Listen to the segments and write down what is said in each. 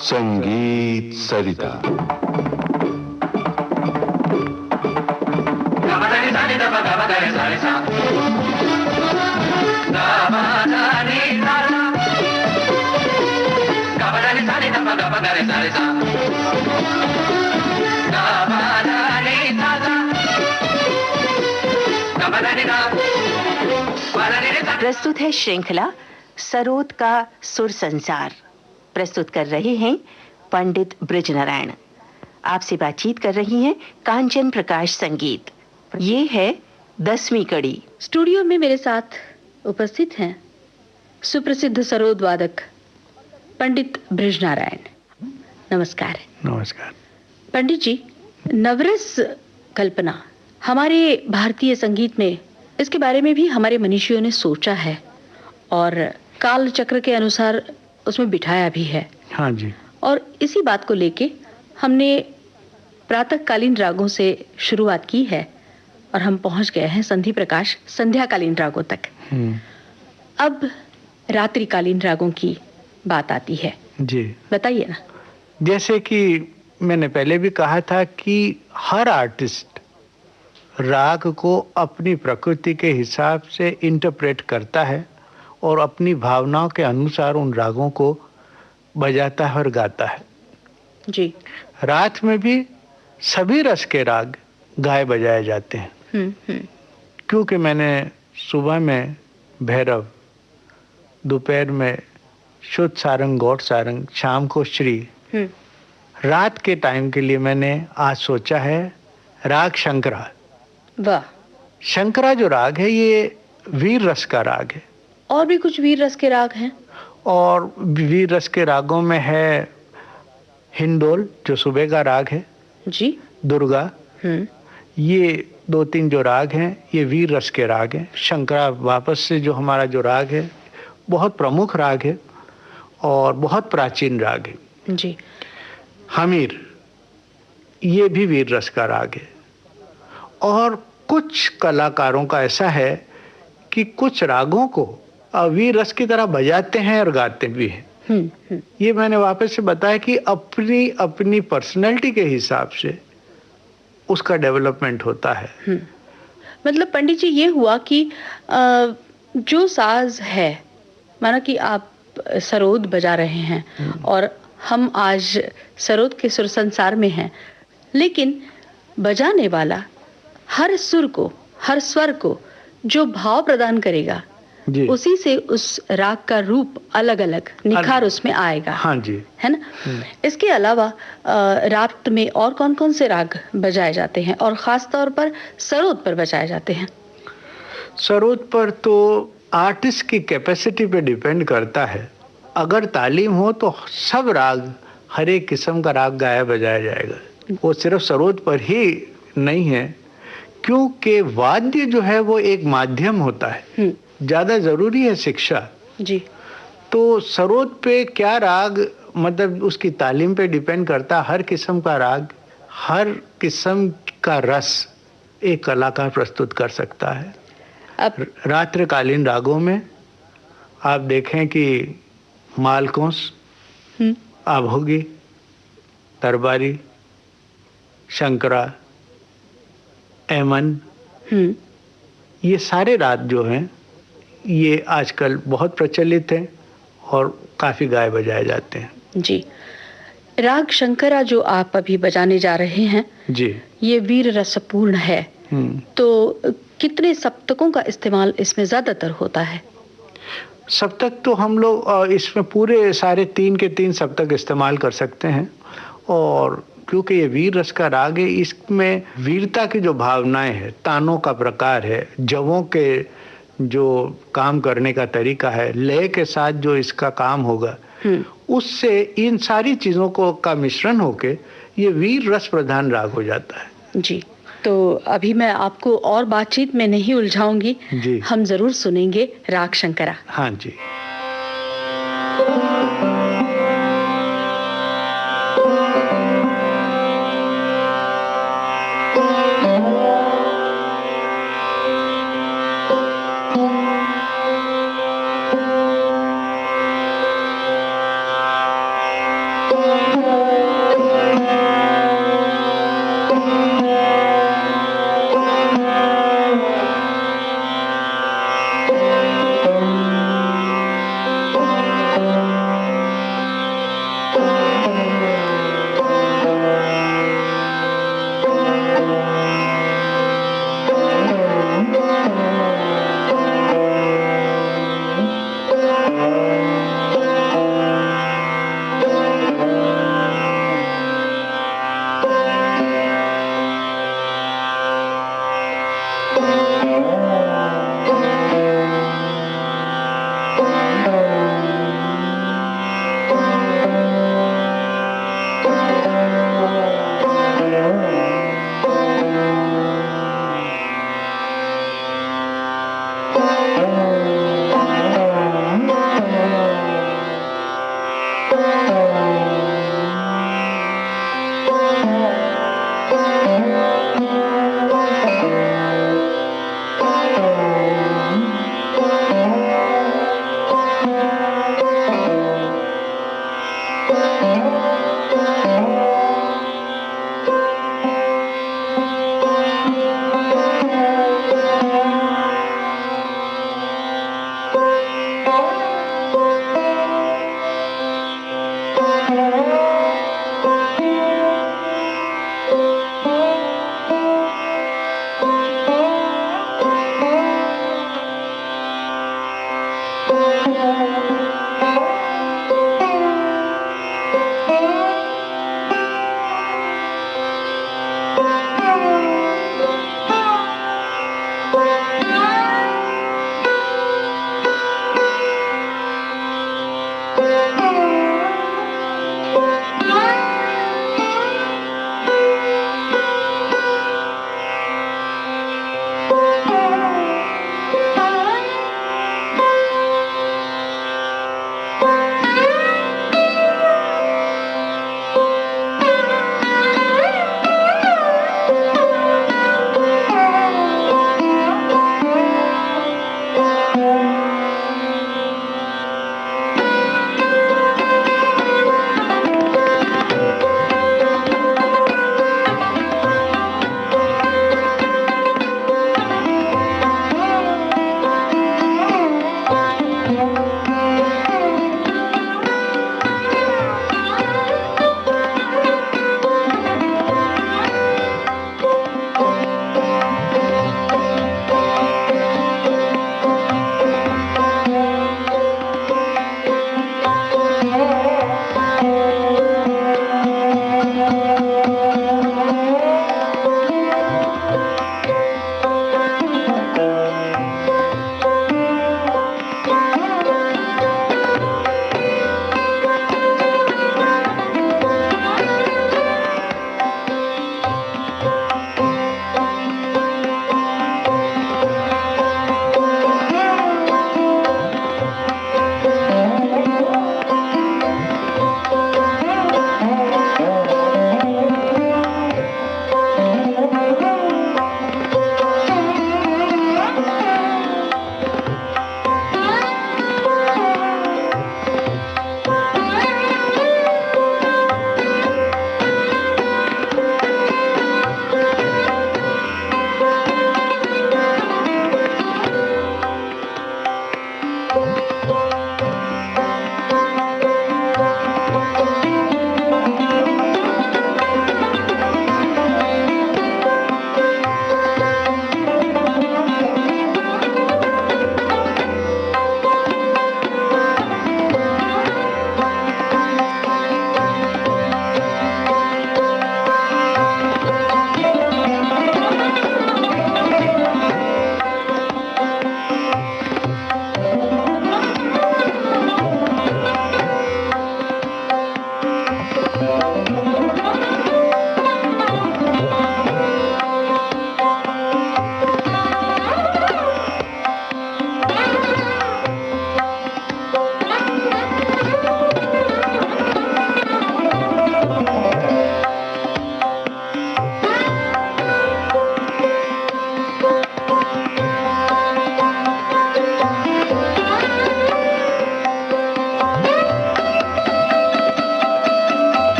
संगीत सरिता। प्रस्तुत है श्रृंखला सरोद का सुर संसार। प्रस्तुत कर रहे हैं पंडित बृजनारायण। आपसे बातचीत कर रही हैं कांचन प्रकाश संगीत। ये है 10वीं कड़ी। स्टूडियो में मेरे साथ उपस्थित हैं सुप्रसिद्ध सरोद वादक पंडित बृजनारायण। नमस्कार। नमस्कार। पंडित जी, नवरस कल्पना हमारे भारतीय संगीत में, इसके बारे में भी हमारे मनीषियों ने सोचा है और काल चक्र के अनुसार उसमें बिठाया भी है। हाँ जी। और इसी बात को लेके हमने प्रातःकालीन रागों से शुरुआत की है और हम पहुंच गए हैं संधि प्रकाश संध्याकालीन रागों तक। अब रात्रिकालीन रागों की बात आती है। जी बताइए ना। जैसे कि मैंने पहले भी कहा था कि हर आर्टिस्ट राग को अपनी प्रकृति के हिसाब से इंटरप्रेट करता है और अपनी भावनाओं के अनुसार उन रागों को बजाता है और गाता है। जी। रात में भी सभी रस के राग गाए बजाए जाते हैं। क्योंकि मैंने सुबह में भैरव, दोपहर में शुद्ध सारंग, गौड़ सारंग, शाम को श्री, रात के टाइम के लिए मैंने आज सोचा है राग शंकरा। वाह। शंकरा जो राग है ये वीर रस का राग है। और भी कुछ वीर रस के राग हैं? और वीर रस के रागों में है हिंडोल जो सुबह का राग है जी, दुर्गा। ये 2-3 जो राग हैं ये वीर रस के राग हैं। शंकरा वापस से जो हमारा जो राग है बहुत प्रमुख राग है और बहुत प्राचीन राग है। जी। हमीर ये भी वीर रस का राग है। और कुछ कलाकारों का ऐसा है कि कुछ रागों को वीर रस की तरह बजाते हैं और गाते भी हैं। ये मैंने वापस से बताया कि अपनी अपनी पर्सनैलिटी के हिसाब से उसका डेवलपमेंट होता है। मतलब पंडित जी ये हुआ कि जो साज है, माना कि आप सरोद बजा रहे हैं और हम आज सरोद के सुर संसार में हैं, लेकिन बजाने वाला हर सुर को, हर स्वर को जो भाव प्रदान करेगा उसी से उस राग का रूप अलग अलग निखार उसमें आएगा। हाँ जी। है ना। इसके अलावा रात में और कौन कौन से राग बजाए जाते हैं और खास तौर पर सरोद पर बजाए जाते हैं? सरोद पर तो आर्टिस्ट की कैपेसिटी पे डिपेंड करता है। अगर तालीम हो तो सब राग, हर एक किस्म का राग गाया बजाया जाएगा। वो सिर्फ सरोद पर ही नहीं है, क्योंकि वाद्य जो है वो एक माध्यम होता है। ज्यादा जरूरी है शिक्षा। जी। तो सरोद पे क्या राग, मतलब उसकी तालीम पे डिपेंड करता। हर किस्म का राग, हर किस्म का रस एक कलाकार प्रस्तुत कर सकता है। अब रात्रिकालीन रागों में आप देखें कि मालकोंस, आभोगी, तरबारी, शंकरा, एमन, ये सारे राग जो हैं ये आजकल बहुत प्रचलित हैं और काफी गाए बजाए जाते हैं। जी। राग शंकरा जो आप अभी बजाने जा रहे हैं जी, ये वीर रसपूर्ण है। तो कितने सप्तकों का इस्तेमाल इसमें ज्यादातर होता है? सप्तक तो हम लोग इसमें पूरे सारे 3 के 3 सप्तक इस्तेमाल कर सकते हैं। और क्योंकि ये वीर रस का राग है, इसमें वीरता की जो भावनाएं हैं, तानों का प्रकार है, जवों के जो काम करने का तरीका है, लय के साथ जो इसका काम होगा, उससे इन सारी चीजों को का मिश्रण होके ये वीर रस प्रधान राग हो जाता है। जी। तो अभी मैं आपको और बातचीत में नहीं उलझाऊंगी। जी। हम जरूर सुनेंगे राग शंकरा। हाँ जी।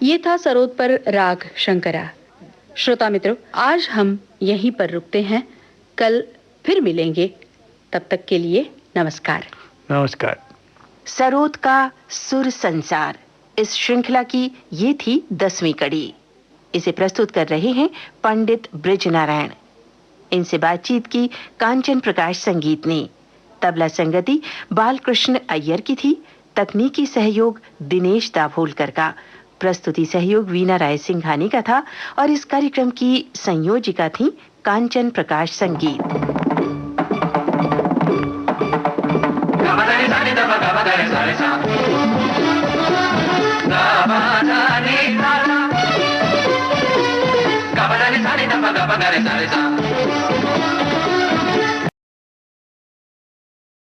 ये था सरोद पर राग शंकरा। श्रोता मित्रों, आज हम यहीं पर रुकते हैं, कल फिर मिलेंगे। तब तक के लिए नमस्कार। नमस्कार। सरोद का सुर संसार, इस श्रृंखला की ये थी 10वीं कड़ी। इसे प्रस्तुत कर रहे हैं पंडित बृजनारायण। इनसे बातचीत की कांचन प्रकाश संगीत ने। तबला संगति बालकृष्ण अय्यर की थी। तकनीकी सहयोग दिनेश दाभोलकर का। प्रस्तुति सहयोग वीना राय सिंघानी का था और इस कार्यक्रम की संयोजिका थी कांचन प्रकाश संगीत।